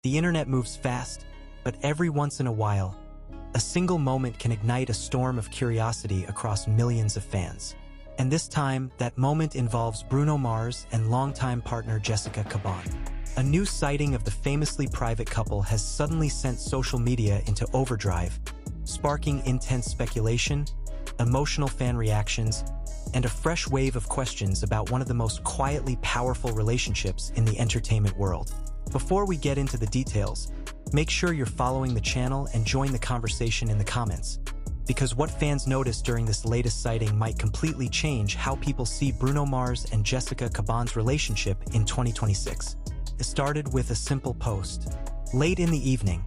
The internet moves fast, but every once in a while, a single moment can ignite a storm of curiosity across millions of fans. And this time, that moment involves Bruno Mars and longtime partner Jessica Caban. A new sighting of the famously private couple has suddenly sent social media into overdrive, sparking intense speculation, emotional fan reactions, and a fresh wave of questions about one of the most quietly powerful relationships in the entertainment world. Before we get into the details, make sure you're following the channel and join the conversation in the comments, because what fans noticed during this latest sighting might completely change how people see Bruno Mars and Jessica Caban's relationship in 2026. It started with a simple post. Late in the evening,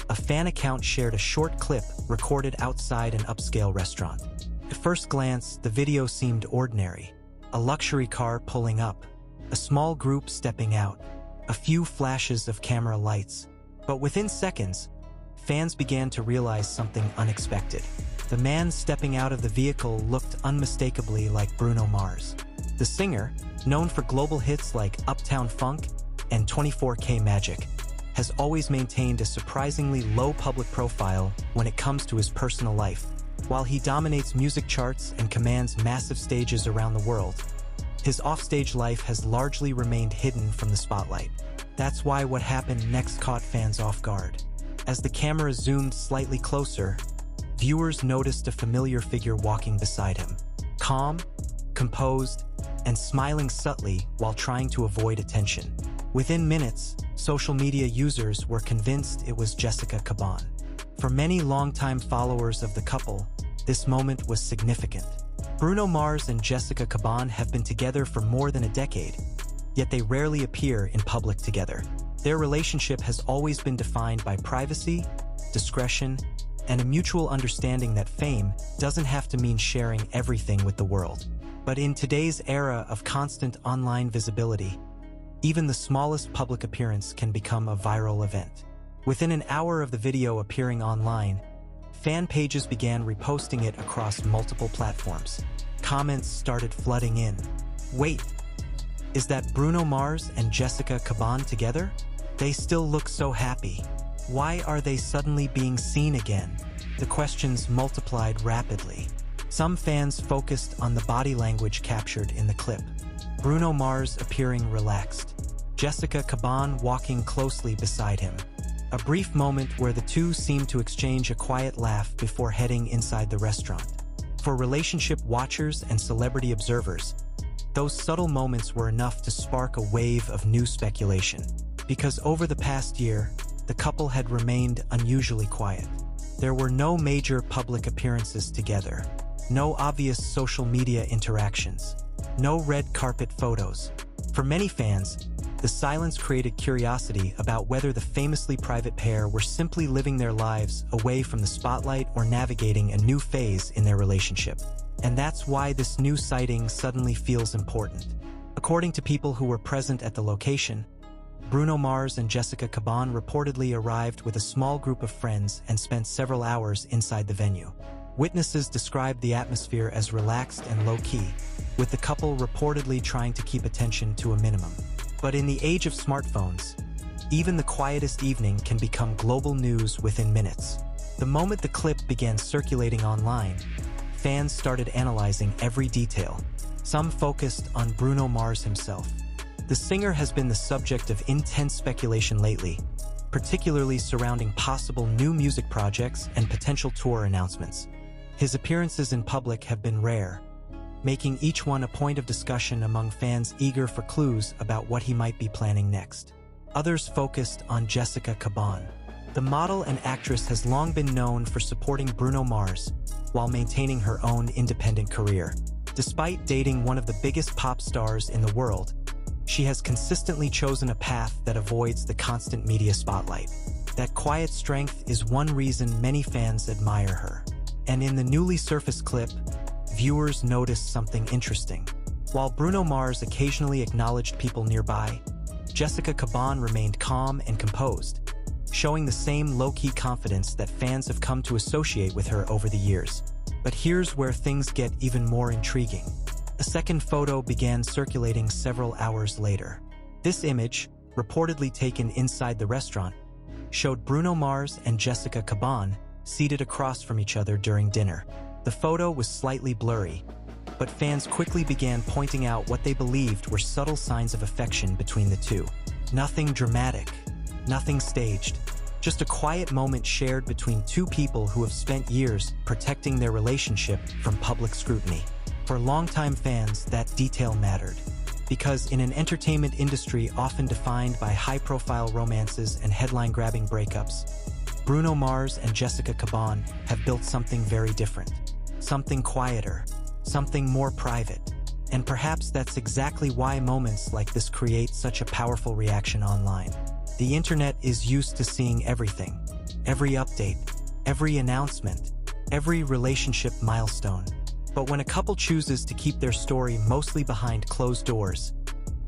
a fan account shared a short clip recorded outside an upscale restaurant. At first glance, the video seemed ordinary. A luxury car pulling up, a small group stepping out, a few flashes of camera lights. But within seconds, fans began to realize something unexpected. The man stepping out of the vehicle looked unmistakably like Bruno Mars. The singer, known for global hits like Uptown Funk and 24K Magic, has always maintained a surprisingly low public profile when it comes to his personal life. While he dominates music charts and commands massive stages around the world, his offstage life has largely remained hidden from the spotlight. That's why what happened next caught fans off guard. As the camera zoomed slightly closer, viewers noticed a familiar figure walking beside him, calm, composed, and smiling subtly while trying to avoid attention. Within minutes, social media users were convinced it was Jessica Caban. For many longtime followers of the couple, this moment was significant. Bruno Mars and Jessica Caban have been together for more than a decade, yet they rarely appear in public together. Their relationship has always been defined by privacy, discretion, and a mutual understanding that fame doesn't have to mean sharing everything with the world. But in today's era of constant online visibility, even the smallest public appearance can become a viral event. Within an hour of the video appearing online, fan pages began reposting it across multiple platforms. Comments started flooding in. Wait, is that Bruno Mars and Jessica Caban together? They still look so happy. Why are they suddenly being seen again? The questions multiplied rapidly. Some fans focused on the body language captured in the clip. Bruno Mars appearing relaxed, Jessica Caban walking closely beside him. A brief moment where the two seemed to exchange a quiet laugh before heading inside the restaurant. For relationship watchers and celebrity observers, those subtle moments were enough to spark a wave of new speculation. Because over the past year, the couple had remained unusually quiet. There were no major public appearances together, no obvious social media interactions, no red carpet photos. For many fans, the silence created curiosity about whether the famously private pair were simply living their lives away from the spotlight or navigating a new phase in their relationship. And that's why this new sighting suddenly feels important. According to people who were present at the location, Bruno Mars and Jessica Caban reportedly arrived with a small group of friends and spent several hours inside the venue. Witnesses described the atmosphere as relaxed and low-key, with the couple reportedly trying to keep attention to a minimum. But in the age of smartphones, even the quietest evening can become global news within minutes. The moment the clip began circulating online, fans started analyzing every detail. Some focused on Bruno Mars himself. The singer has been the subject of intense speculation lately, particularly surrounding possible new music projects and potential tour announcements. His appearances in public have been rare, making each one a point of discussion among fans eager for clues about what he might be planning next. Others focused on Jessica Caban. The model and actress has long been known for supporting Bruno Mars while maintaining her own independent career. Despite dating one of the biggest pop stars in the world, she has consistently chosen a path that avoids the constant media spotlight. That quiet strength is one reason many fans admire her. And in the newly surfaced clip, viewers noticed something interesting. While Bruno Mars occasionally acknowledged people nearby, Jessica Caban remained calm and composed, showing the same low-key confidence that fans have come to associate with her over the years. But here's where things get even more intriguing. A second photo began circulating several hours later. This image, reportedly taken inside the restaurant, showed Bruno Mars and Jessica Caban seated across from each other during dinner. The photo was slightly blurry, but fans quickly began pointing out what they believed were subtle signs of affection between the two. Nothing dramatic, nothing staged, just a quiet moment shared between two people who have spent years protecting their relationship from public scrutiny. For longtime fans, that detail mattered, because in an entertainment industry often defined by high-profile romances and headline-grabbing breakups, Bruno Mars and Jessica Caban have built something very different, something quieter, something more private. And perhaps that's exactly why moments like this create such a powerful reaction online. The internet is used to seeing everything, every update, every announcement, every relationship milestone. But when a couple chooses to keep their story mostly behind closed doors,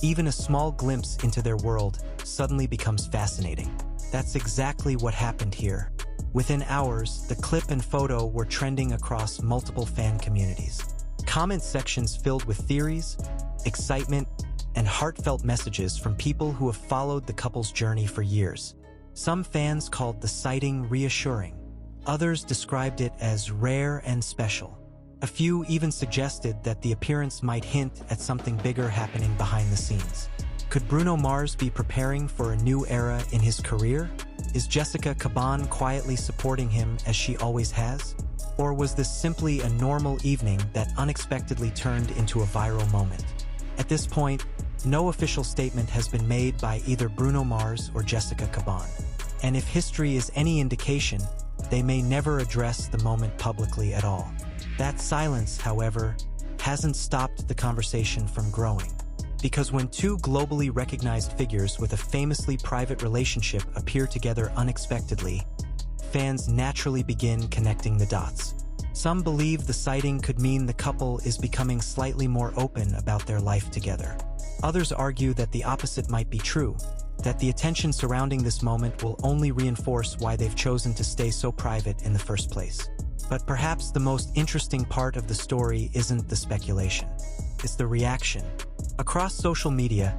even a small glimpse into their world suddenly becomes fascinating. That's exactly what happened here. Within hours, the clip and photo were trending across multiple fan communities. Comment sections filled with theories, excitement, and heartfelt messages from people who have followed the couple's journey for years. Some fans called the sighting reassuring. Others described it as rare and special. A few even suggested that the appearance might hint at something bigger happening behind the scenes. Could Bruno Mars be preparing for a new era in his career? Is Jessica Caban quietly supporting him as she always has? Or was this simply a normal evening that unexpectedly turned into a viral moment? At this point, no official statement has been made by either Bruno Mars or Jessica Caban. And if history is any indication, they may never address the moment publicly at all. That silence, however, hasn't stopped the conversation from growing. Because when two globally recognized figures with a famously private relationship appear together unexpectedly, fans naturally begin connecting the dots. Some believe the sighting could mean the couple is becoming slightly more open about their life together. Others argue that the opposite might be true, that the attention surrounding this moment will only reinforce why they've chosen to stay so private in the first place. But perhaps the most interesting part of the story isn't the speculation. It's the reaction. Across social media,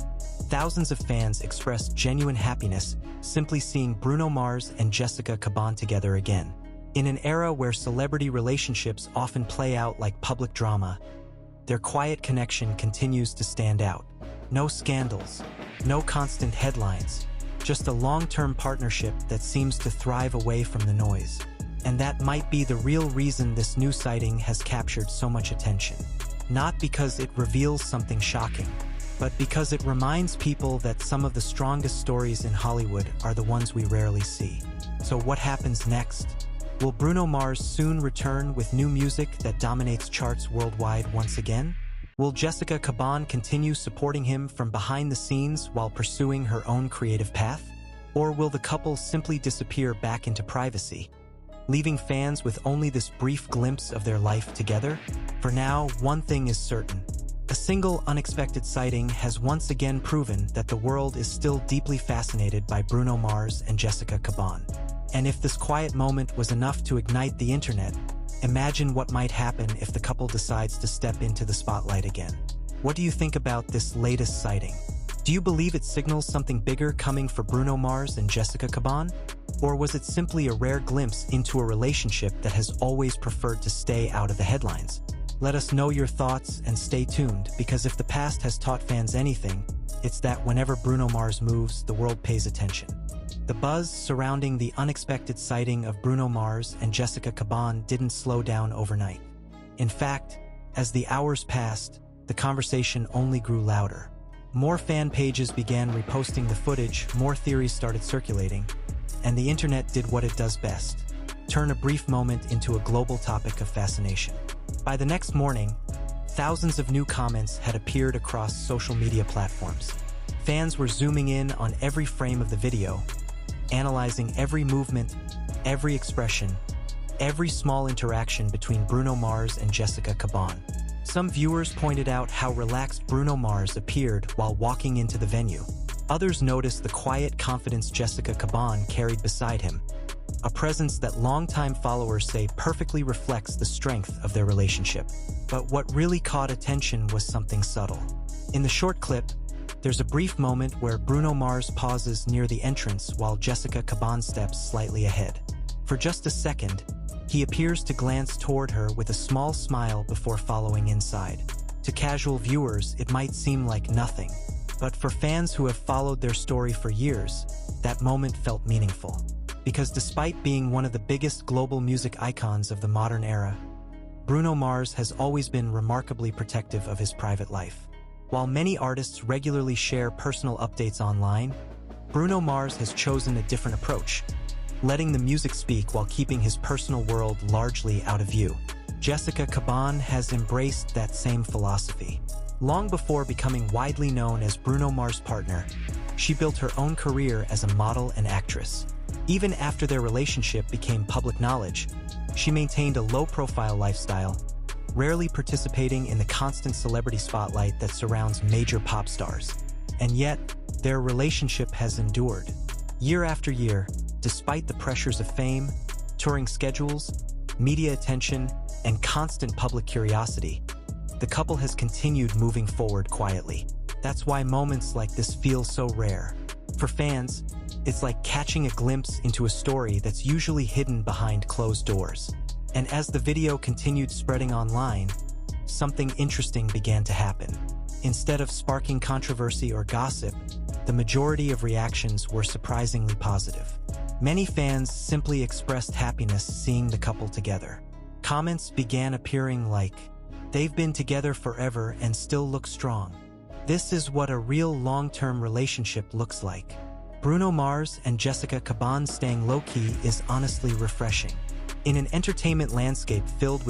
thousands of fans expressed genuine happiness simply seeing Bruno Mars and Jessica Caban together again. In an era where celebrity relationships often play out like public drama, their quiet connection continues to stand out. No scandals, no constant headlines, just a long-term partnership that seems to thrive away from the noise. And that might be the real reason this new sighting has captured so much attention. Not because it reveals something shocking, but because it reminds people that some of the strongest stories in Hollywood are the ones we rarely see. So what happens next? Will Bruno Mars soon return with new music that dominates charts worldwide once again? Will Jessica Caban continue supporting him from behind the scenes while pursuing her own creative path? Or will the couple simply disappear back into privacy, leaving fans with only this brief glimpse of their life together? For now, one thing is certain. A single unexpected sighting has once again proven that the world is still deeply fascinated by Bruno Mars and Jessica Caban. And if this quiet moment was enough to ignite the internet, imagine what might happen if the couple decides to step into the spotlight again. What do you think about this latest sighting? Do you believe it signals something bigger coming for Bruno Mars and Jessica Caban? Or was it simply a rare glimpse into a relationship that has always preferred to stay out of the headlines? Let us know your thoughts and stay tuned, because if the past has taught fans anything, it's that whenever Bruno Mars moves, the world pays attention. The buzz surrounding the unexpected sighting of Bruno Mars and Jessica Caban didn't slow down overnight. In fact, as the hours passed, the conversation only grew louder. More fan pages began reposting the footage, more theories started circulating, and the internet did what it does best: turn a brief moment into a global topic of fascination. By the next morning, thousands of new comments had appeared across social media platforms. Fans were zooming in on every frame of the video, analyzing every movement, every expression, every small interaction between Bruno Mars and Jessica Caban. Some viewers pointed out how relaxed Bruno Mars appeared while walking into the venue. Others noticed the quiet confidence Jessica Caban carried beside him, a presence that longtime followers say perfectly reflects the strength of their relationship. But what really caught attention was something subtle. In the short clip, There's a brief moment where Bruno Mars pauses near the entrance while Jessica Caban steps slightly ahead. For just a second, he appears to glance toward her with a small smile before following inside. To casual viewers, it might seem like nothing, but for fans who have followed their story for years, that moment felt meaningful. Because despite being one of the biggest global music icons of the modern era, Bruno Mars has always been remarkably protective of his private life. While many artists regularly share personal updates online, Bruno Mars has chosen a different approach, letting the music speak while keeping his personal world largely out of view. Jessica Caban has embraced that same philosophy. Long before becoming widely known as Bruno Mars' partner, she built her own career as a model and actress. Even after their relationship became public knowledge, she maintained a low-profile lifestyle, rarely participating in the constant celebrity spotlight that surrounds major pop stars. And yet, their relationship has endured. Year after year, despite the pressures of fame, touring schedules, media attention, and constant public curiosity, the couple has continued moving forward quietly. That's why moments like this feel so rare. For fans, it's like catching a glimpse into a story that's usually hidden behind closed doors. And as the video continued spreading online, something interesting began to happen. Instead of sparking controversy or gossip, the majority of reactions were surprisingly positive. Many fans simply expressed happiness seeing the couple together. Comments began appearing like, "They've been together forever and still look strong. This is what a real long-term relationship looks like." Bruno Mars and Jessica Caban staying low-key is honestly refreshing. In an entertainment landscape filled with